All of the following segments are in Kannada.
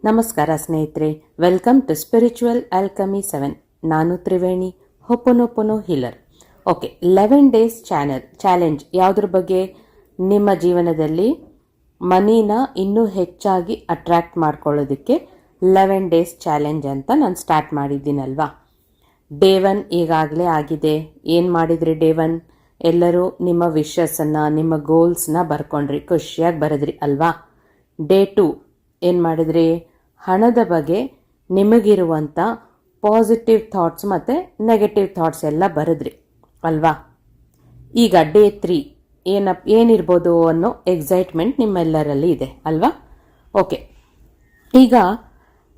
ನಮಸ್ಕಾರ ಸ್ನೇಹಿತರೆ, ವೆಲ್ಕಮ್ ಟು ಸ್ಪಿರಿಚುವಲ್ ಆಲ್ಕಮಿ 7. ನಾನು ತ್ರಿವೇಣಿ, ಹೊಪ್ಪನೊಪ್ಪನೋ ಹೀಲರ್. ಓಕೆ, 11 ಡೇಸ್ ಚಾಲೆಂಜ್ ಯಾವುದ್ರ ಬಗ್ಗೆ? ನಿಮ್ಮ ಜೀವನದಲ್ಲಿ ಮನಿನ ಇನ್ನೂ ಹೆಚ್ಚಾಗಿ ಅಟ್ರ್ಯಾಕ್ಟ್ ಮಾಡ್ಕೊಳ್ಳೋದಕ್ಕೆ 11 ಡೇಸ್ ಚಾಲೆಂಜ್ ಅಂತ ನಾನು ಸ್ಟಾರ್ಟ್ ಮಾಡಿದ್ದೀನಲ್ವಾ. ಡೇ 1 ಈಗಾಗಲೇ ಆಗಿದೆ. ಏನು ಮಾಡಿದ್ರಿ ಡೇ 1? ಎಲ್ಲರೂ ನಿಮ್ಮ ವಿಶಸ್ಸನ್ನು, ನಿಮ್ಮ ಗೋಲ್ಸ್ನ ಬರ್ಕೊಂಡ್ರಿ, ಖುಷಿಯಾಗಿ ಬರೆದ್ರಿ ಅಲ್ವಾ. ಡೇ 2 ಏನು ಮಾಡಿದ್ರಿ? ಹಣದ ಬಗ್ಗೆ ನಿಮಗಿರುವಂಥ ಪಾಸಿಟಿವ್ ಥಾಟ್ಸ್ ಮತ್ತು ನೆಗೆಟಿವ್ ಥಾಟ್ಸ್ ಎಲ್ಲ ಬರೆದ್ರಿ ಅಲ್ವಾ. ಈಗ ಡೇ 3 ಏನಿರ್ಬೋದು ಅನ್ನೋ ಎಕ್ಸೈಟ್ಮೆಂಟ್ ನಿಮ್ಮೆಲ್ಲರಲ್ಲಿ ಇದೆ ಅಲ್ವಾ. ಓಕೆ, ಈಗ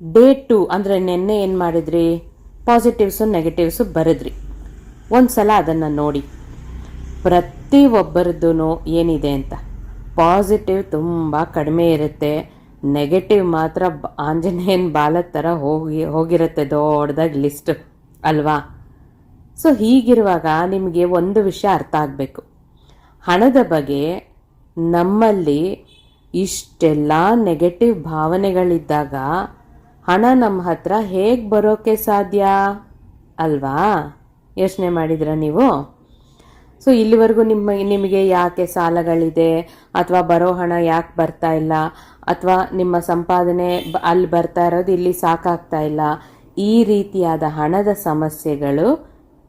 ಡೇ 2 ಅಂದರೆ ನಿನ್ನೆ ಏನು ಮಾಡಿದ್ರಿ? ಪಾಸಿಟಿವ್ಸು ನೆಗೆಟಿವ್ಸು ಬರೆದ್ರಿ. ಒಂದು ಸಲ ಅದನ್ನು ನೋಡಿ, ಪ್ರತಿಯೊಬ್ಬರದ್ದು ಏನಿದೆ ಅಂತ. ಪಾಸಿಟಿವ್ ತುಂಬ ಕಡಿಮೆ ಇರುತ್ತೆ, ನೆಗೆಟಿವ್ ಮಾತ್ರ ಆಂಜನೇಯನ ಬಾಲದ ಥರ ಹೋಗಿರುತ್ತೆ ದೊಡ್ಡದಾಗಿ ಲಿಸ್ಟ್ ಅಲ್ವಾ. ಸೊ ಹೀಗಿರುವಾಗ ನಿಮಗೆ ಒಂದು ವಿಷಯ ಅರ್ಥ ಆಗಬೇಕು. ಹಣದ ಬಗ್ಗೆ ನಮ್ಮಲ್ಲಿ ಇಷ್ಟೆಲ್ಲ ನೆಗೆಟಿವ್ ಭಾವನೆಗಳಿದ್ದಾಗ ಹಣ ನಮ್ಮ ಹತ್ರ ಹೇಗೆ ಬರೋಕ್ಕೆ ಸಾಧ್ಯ ಅಲ್ವಾ? ಯೋಚನೆ ಮಾಡಿದ್ರ ನೀವು? ಸೊ ಇಲ್ಲಿವರೆಗೂ ನಿಮಗೆ ಯಾಕೆ ಸಾಲಗಳಿದೆ, ಅಥವಾ ಬರೋ ಹಣ ಯಾಕೆ ಬರ್ತಾ ಇಲ್ಲ, ಅಥವಾ ನಿಮ್ಮ ಸಂಪಾದನೆ ಅಲ್ಲಿ ಬರ್ತಾ ಇರೋದು ಇಲ್ಲಿ ಸಾಕಾಗ್ತಾ ಇಲ್ಲ, ಈ ರೀತಿಯಾದ ಹಣದ ಸಮಸ್ಯೆಗಳು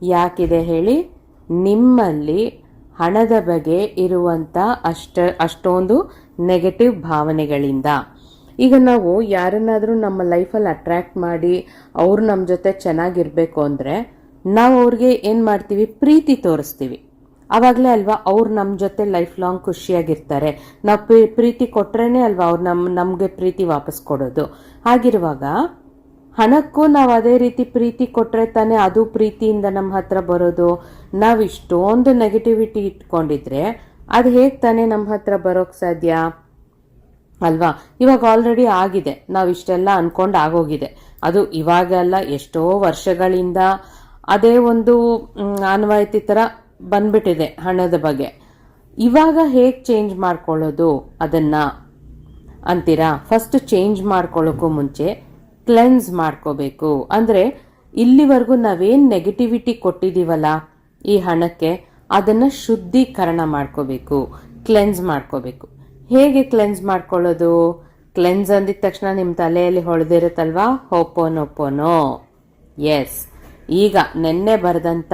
ಯಾಕಿದೆ ಹೇಳಿ? ನಿಮ್ಮಲ್ಲಿ ಹಣದ ಬಗ್ಗೆ ಇರುವಂಥ ಅಷ್ಟೊಂದು ನೆಗೆಟಿವ್ ಭಾವನೆಗಳಿಂದ. ಈಗ ನಾವು ಯಾರನ್ನಾದರೂ ನಮ್ಮ ಲೈಫಲ್ಲಿ ಅಟ್ರ್ಯಾಕ್ಟ್ ಮಾಡಿ ಅವ್ರು ನಮ್ಮ ಜೊತೆ ಚೆನ್ನಾಗಿರಬೇಕು ಅಂದರೆ ನಾವು ಅವ್ರಿಗೆ ಏನು ಮಾಡ್ತೀವಿ? ಪ್ರೀತಿ ತೋರಿಸ್ತೀವಿ. ಆವಾಗಲೇ ಅಲ್ವಾ ಅವ್ರು ನಮ್ಮ ಜೊತೆ ಲೈಫ್ ಲಾಂಗ್ ಖುಷಿಯಾಗಿರ್ತಾರೆ. ನಾವು ಪ್ರೀತಿ ಕೊಟ್ರೇನೆ ಅಲ್ವಾ ಅವ್ರು ನಮಗೆ ಪ್ರೀತಿ ವಾಪಸ್ ಕೊಡೋದು. ಹಾಗಿರುವಾಗ ಹಣಕ್ಕೂ ನಾವು ಅದೇ ರೀತಿ ಪ್ರೀತಿ ಕೊಟ್ಟರೆ ತಾನೇ ಅದು ಪ್ರೀತಿಯಿಂದ ನಮ್ಮ ಹತ್ರ ಬರೋದು. ನಾವು ಇಷ್ಟೊಂದು ನೆಗೆಟಿವಿಟಿ ಇಟ್ಕೊಂಡಿದ್ರೆ ಅದು ಹೇಗೆ ತಾನೇ ನಮ್ಮ ಹತ್ರ ಬರೋಕ್ಕೆ ಸಾಧ್ಯ ಅಲ್ವಾ. ಇವಾಗ ಆಲ್ರೆಡಿ ಆಗಿದೆ, ನಾವು ಇಷ್ಟೆಲ್ಲ ಅನ್ಕೊಂಡು ಆಗೋಗಿದೆ. ಅದು ಇವಾಗೆಲ್ಲ ಎಷ್ಟೋ ವರ್ಷಗಳಿಂದ ಅದೇ ಒಂದು ಅನ್ವಾಯಿತಿ ಥರ ಬಂದ್ಬಿಟ್ಟಿದೆ ಹಣದ ಬಗ್ಗೆ. ಇವಾಗ ಹೇಗೆ ಚೇಂಜ್ ಮಾಡ್ಕೊಳ್ಳೋದು ಅದನ್ನ ಅಂತೀರಾ? ಫಸ್ಟ್ ಚೇಂಜ್ ಮಾಡ್ಕೊಳ್ಳೋಕ್ಕೂ ಮುಂಚೆ ಕ್ಲೆನ್ಸ್ ಮಾಡ್ಕೋಬೇಕು. ಅಂದರೆ ಇಲ್ಲಿವರೆಗೂ ನಾವೇನು ನೆಗೆಟಿವಿಟಿ ಕೊಟ್ಟಿದ್ದೀವಲ್ಲ ಈ ಹಣಕ್ಕೆ, ಅದನ್ನು ಶುದ್ಧೀಕರಣ ಮಾಡ್ಕೋಬೇಕು, ಕ್ಲೆನ್ಸ್ ಮಾಡ್ಕೋಬೇಕು. ಹೇಗೆ ಕ್ಲೆನ್ಸ್ ಮಾಡ್ಕೊಳ್ಳೋದು? ಕ್ಲೆನ್ಸ್ ಅಂದಿದ ತಕ್ಷಣ ನಿಮ್ಮ ತಲೆಯಲ್ಲಿ ಹೊಳೆದಿರುತ್ತಲ್ವಾ, ಹೋಪೋನೊಪ್ಪೋನೋ. ಎಸ್, ಈಗ ನೆನ್ನೆ ಬರೆದಂಥ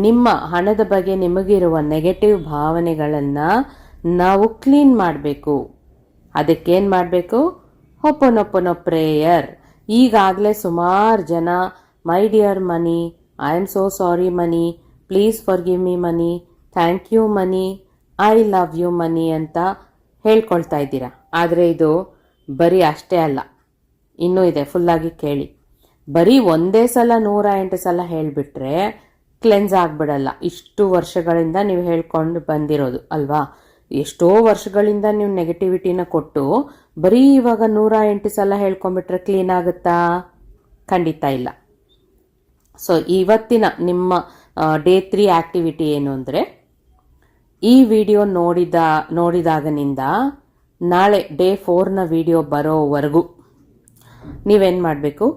ನಿಮ್ಮ ಹಣದ ಬಗ್ಗೆ ನಿಮಗಿರುವ ನೆಗೆಟಿವ್ ಭಾವನೆಗಳನ್ನು ನಾವು ಕ್ಲೀನ್ ಮಾಡಬೇಕು. ಅದಕ್ಕೇನು ಮಾಡಬೇಕು? ಹೋಪೋನೊಪ್ಪೋನೋ ಪ್ರೇಯರ್. ಈಗಾಗಲೇ ಸುಮಾರು ಜನ my dear money, I am so sorry money, please forgive me money, thank you money, I love you money ಅಂತ ಹೇಳ್ಕೊಳ್ತಾ ಇದ್ದೀರಾ. ಆದರೆ ಇದು ಬರೀ ಅಷ್ಟೇ ಅಲ್ಲ, ಇನ್ನೂ ಇದೆ, ಫುಲ್ಲಾಗಿ ಕೇಳಿ. ಬರೀ ಒಂದೇ ಸಲ 108 ಸಲ ಹೇಳಿಬಿಟ್ರೆ ಕ್ಲೆನ್ಸ್ ಆಗಿಬಿಡಲ್ಲ. ಇಷ್ಟು ವರ್ಷಗಳಿಂದ ನೀವು ಹೇಳ್ಕೊಂಡು ಬಂದಿರೋದು ಅಲ್ವಾ. ಎಷ್ಟೋ ವರ್ಷಗಳಿಂದ ನೀವು ನೆಗೆಟಿವಿಟಿನ ಕೊಟ್ಟು ಬರೀ ಇವಾಗ 108 ಸಲ ಹೇಳ್ಕೊಂಡ್ಬಿಟ್ರೆ ಕ್ಲೀನ್ ಆಗುತ್ತಾ? ಖಂಡಿತ ಇಲ್ಲ. ಸೊ ಇವತ್ತಿನ ನಿಮ್ಮ ಡೇ 3 ಆಕ್ಟಿವಿಟಿ ಏನು ಅಂದರೆ, ಈ ವಿಡಿಯೋ ನೋಡಿದಾಗನಿಂದ ನಾಳೆ ಡೇ 4ನ ವಿಡಿಯೋ ಬರೋವರೆಗೂ ನೀವೇನು ಮಾಡಬೇಕು?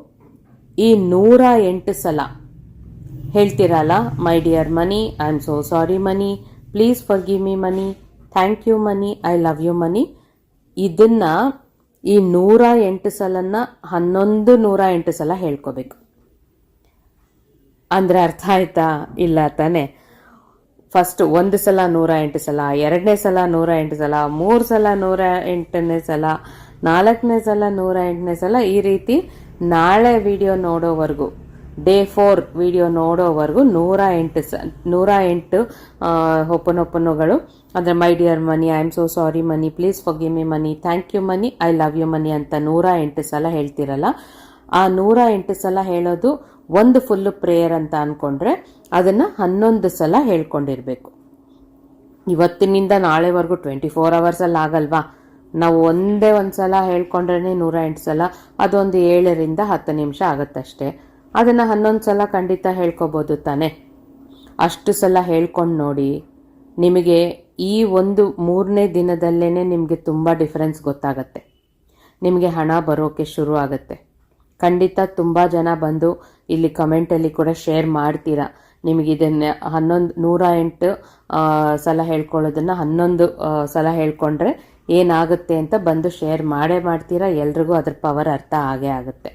ಈ 108 ಸಲ ಹೇಳ್ತೀರಲ್ಲ, my dear money, I am so sorry money, please forgive me money, thank you money, I love you money, ಇದನ್ನ ಈ 108 ಸಲನ್ನ 108 ಸಲ ಹೇಳ್ಕೋಬೇಕು. ಅಂದರೆ ಅರ್ಥ ಆಯ್ತಾ? ಇಲ್ಲ ತಾನೆ? ಫಸ್ಟ್ ಒಂದು ಸಲ 108 ಸಲ, ಎರಡನೇ ಸಲ 108 ಸಲ, 3 ಸಲ 108ನೇ ಸಲ, 4ನೇ ಸಲ 108ನೇ ಸಲ, ಈ ರೀತಿ ನಾಳೆ ವಿಡಿಯೋ ನೋಡೋವರೆಗೂ, ಡೇ 4 ವಿಡಿಯೋ ನೋಡೋವರೆಗೂ 108 ಹೋಪನೊಪ್ಪನೋಗಳು. ಅಂದರೆ my dear money, I am so sorry money, please forgive me money, thank you money, I love you money ಅಂತ 108 ಸಲ ಹೇಳ್ತಿರಲ್ಲ. ಆ 108 ಸಲ ಹೇಳೋದು ಒಂದು ಫುಲ್ಲು ಪ್ರೇಯರ್ ಅಂತ ಅಂದ್ಕೊಂಡ್ರೆ ಅದನ್ನು 11 ಸಲ ಹೇಳ್ಕೊಂಡಿರ್ಬೇಕು. ಇವತ್ತಿನಿಂದ ನಾಳೆವರೆಗೂ 24 ಅವರ್ಸಲ್ಲಿ ಆಗಲ್ವಾ? ನಾವು ಒಂದೇ ಒಂದು ಸಲ ಹೇಳ್ಕೊಂಡ್ರೆ 108 ಸಲ, ಅದೊಂದು 7ರಿಂದ 10 ನಿಮಿಷ ಆಗುತ್ತಷ್ಟೇ. ಅದನ್ನು 11 ಸಲ ಖಂಡಿತ ಹೇಳ್ಕೊಬೋದು ತಾನೆ? ಅಷ್ಟು ಸಲ ಹೇಳ್ಕೊಂಡು ನೋಡಿ. ನಿಮಗೆ ಈ ಒಂದು 3ನೇ ದಿನದಲ್ಲೇ ನಿಮಗೆ ತುಂಬ ಡಿಫರೆನ್ಸ್ ಗೊತ್ತಾಗತ್ತೆ. ನಿಮಗೆ ಹಣ ಬರೋಕ್ಕೆ ಶುರು ಆಗುತ್ತೆ. ಖಂಡಿತ ತುಂಬ ಜನ ಬಂದು ಇಲ್ಲಿ ಕಮೆಂಟಲ್ಲಿ ಕೂಡ ಶೇರ್ ಮಾಡ್ತೀರಾ. ನಿಮಗೆ ಇದನ್ನು 108 ಸಲ ಹೇಳ್ಕೊಳ್ಳೋದನ್ನು 11 ಸಲ ಹೇಳ್ಕೊಂಡ್ರೆ ಏನಾಗುತ್ತೆ ಅಂತ ಬಂದು ಶೇರ್ ಮಾಡೇ ಮಾಡ್ತೀರಾ. ಎಲ್ರಿಗೂ ಅದ್ರ ಪವರ್ ಅರ್ಥ ಆಗೇ ಆಗುತ್ತೆ.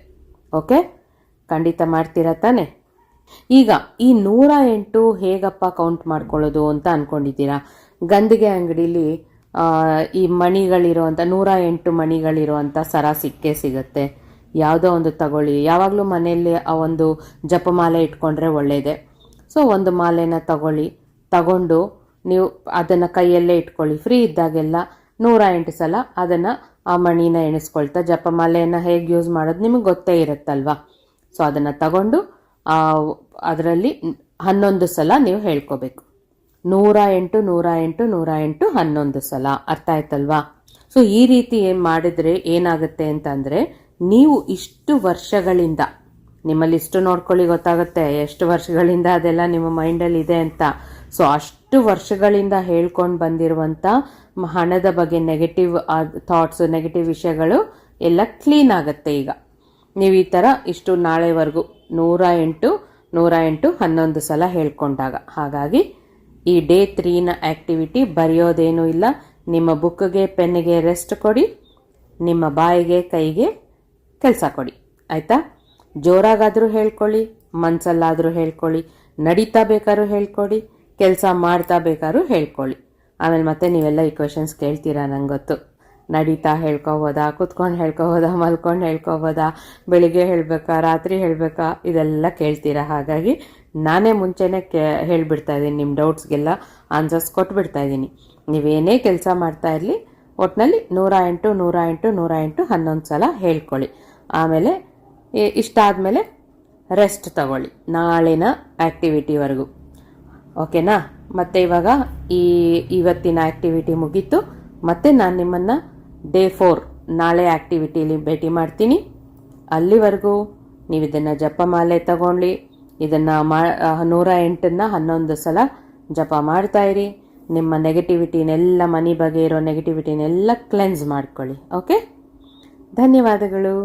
ಓಕೆ, ಖಂಡಿತ ಮಾಡ್ತೀರಾ ತಾನೆ? ಈಗ ಈ 108 ಹೇಗಪ್ಪ ಕೌಂಟ್ ಮಾಡ್ಕೊಳ್ಳೋದು ಅಂತ ಅಂದ್ಕೊಂಡಿದ್ದೀರಾ. ಗಂದಿಗೆ ಅಂಗಡಿಲಿ ಈ ಮಣಿಗಳಿರೋವಂಥ 108 ಮಣಿಗಳಿರೋವಂಥ ಸರ ಸಿಗುತ್ತೆ. ಯಾವುದೋ ಒಂದು ತಗೊಳ್ಳಿ. ಯಾವಾಗಲೂ ಮನೆಯಲ್ಲಿ ಆ ಒಂದು ಜಪಮಾಲೆ ಇಟ್ಕೊಂಡ್ರೆ ಒಳ್ಳೆಯದೇ. ಸೊ ಒಂದು ಮಾಲೆನ ತಗೊಂಡು ನೀವು ಅದನ್ನು ಕೈಯಲ್ಲೇ ಇಟ್ಕೊಳ್ಳಿ. ಫ್ರೀ ಇದ್ದಾಗೆಲ್ಲ 108 ಸಲ ಅದನ್ನು ಆ ಮಣಿನ ಎಣಿಸ್ಕೊಳ್ತಾ, ಜಪಮಾಲೆಯನ್ನು ಹೇಗೆ ಯೂಸ್ ಮಾಡೋದು ನಿಮಗೆ ಗೊತ್ತೇ ಇರುತ್ತಲ್ವಾ. ಸೊ ಅದನ್ನು ತಗೊಂಡು ಅದರಲ್ಲಿ 11 ಸಲ ನೀವು ಹೇಳ್ಕೋಬೇಕು. 108 108 108 11 ಸಲ. ಅರ್ಥ ಆಯ್ತಲ್ವಾ? ಸೊ ಈ ರೀತಿ ಮಾಡಿದ್ರೆ ಏನಾಗುತ್ತೆ ಅಂತಂದರೆ, ನೀವು ಇಷ್ಟು ವರ್ಷಗಳಿಂದ, ನಿಮ್ಮ ಲಿಸ್ಟು ನೋಡ್ಕೊಳ್ಳಿ ಗೊತ್ತಾಗುತ್ತೆ ಎಷ್ಟು ವರ್ಷಗಳಿಂದ ಅದೆಲ್ಲ ನಿಮ್ಮ ಮೈಂಡಲ್ಲಿ ಇದೆ ಅಂತ. ಸೊ ಅಷ್ಟು ವರ್ಷಗಳಿಂದ ಹೇಳ್ಕೊಂಡು ಬಂದಿರುವಂಥ ಹಣದ ಬಗ್ಗೆ ನೆಗೆಟಿವ್ ಥಾಟ್ಸು, ನೆಗೆಟಿವ್ ವಿಷಯಗಳು ಎಲ್ಲ ಕ್ಲೀನ್ ಆಗುತ್ತೆ. ಈಗ ನೀವು ಈ ಥರ ಇಷ್ಟು ನಾಳೆವರೆಗೂ 108 108 11 ಸಲ ಹೇಳ್ಕೊಂಡಾಗ. ಹಾಗಾಗಿ ಈ ಡೇ 3ನ ಆ್ಯಕ್ಟಿವಿಟಿ ಬರೆಯೋದೇನೂ ಇಲ್ಲ. ನಿಮ್ಮ ಬುಕ್ಗೆ ಪೆನ್ನಿಗೆ ರೆಸ್ಟ್ ಕೊಡಿ, ನಿಮ್ಮ ಬಾಯಿಗೆ ಕೈಗೆ ಕೆಲಸ ಕೊಡಿ. ಆಯಿತಾ? ಜೋರಾಗಾದರೂ ಹೇಳ್ಕೊಳ್ಳಿ, ಮನಸ್ಸಲ್ಲಾದರೂ ಹೇಳ್ಕೊಳ್ಳಿ, ನಡೀತಾ ಬೇಕಾದ್ರೂ ಹೇಳ್ಕೊಳ್ಳಿ, ಕೆಲಸ ಮಾಡ್ತಾ ಬೇಕಾದ್ರೂ ಹೇಳ್ಕೊಳ್ಳಿ. ಆಮೇಲೆ ಮತ್ತೆ ನೀವೆಲ್ಲ ಈ ಕ್ವೆಶನ್ಸ್ ಕೇಳ್ತೀರಾ, ನಂಗೆ ಗೊತ್ತು. ನಡೀತಾ ಹೇಳ್ಕೊಬೋದಾ, ಕುತ್ಕೊಂಡು ಹೇಳ್ಕೊಬೋದಾ, ಮಲ್ಕೊಂಡು ಹೇಳ್ಕೊಬೋದಾ, ಬೆಳಿಗ್ಗೆ ಹೇಳಬೇಕಾ, ರಾತ್ರಿ ಹೇಳಬೇಕಾ, ಇದೆಲ್ಲ ಕೇಳ್ತೀರಾ. ಹಾಗಾಗಿ ನಾನೇ ಮುಂಚೆನೇ ಹೇಳಿಬಿಡ್ತಾ ಇದ್ದೀನಿ, ನಿಮ್ಮ ಡೌಟ್ಸ್ಗೆಲ್ಲ ಆನ್ಸರ್ಸ್ ಕೊಟ್ಬಿಡ್ತಾ ಇದ್ದೀನಿ. ನೀವೇನೇ ಕೆಲಸ ಮಾಡ್ತಾ ಇರಲಿ, ಒಟ್ಟಿನಲ್ಲಿ 108 108 108 11 ಸಲ ಹೇಳ್ಕೊಳ್ಳಿ. ಆಮೇಲೆ ಇಷ್ಟಾದಮೇಲೆ ರೆಸ್ಟ್ ತಗೊಳ್ಳಿ ನಾಳಿನ ಆ್ಯಕ್ಟಿವಿಟಿವರೆಗೂ. ಓಕೆನಾ? ಮತ್ತು ಇವಾಗ ಇವತ್ತಿನ ಆ್ಯಕ್ಟಿವಿಟಿ ಮುಗೀತು. ಮತ್ತೆ ನಾನು ನಿಮ್ಮನ್ನು ಡೇ 4 ನಾಳೆ ಆ್ಯಕ್ಟಿವಿಟಿಲಿ ಭೇಟಿ ಮಾಡ್ತೀನಿ. ಅಲ್ಲಿವರೆಗೂ ನೀವು ಇದನ್ನು ಜಪಮಾಲೆ ತಗೊಳ್ಳಿ. ಇದನ್ನು 108ನ್ನ 11 ಸಲ ಜಪ ಮಾಡ್ತಾಯಿರಿ. ನಿಮ್ಮ ನೆಗೆಟಿವಿಟಿನೆಲ್ಲ, ಮನಿ ಬಗ್ಗೆ ಇರೋ ನೆಗೆಟಿವಿಟಿನೆಲ್ಲ ಕ್ಲೆನ್ಸ್ ಮಾಡ್ಕೊಳ್ಳಿ. ಓಕೆ, ಧನ್ಯವಾದಗಳು.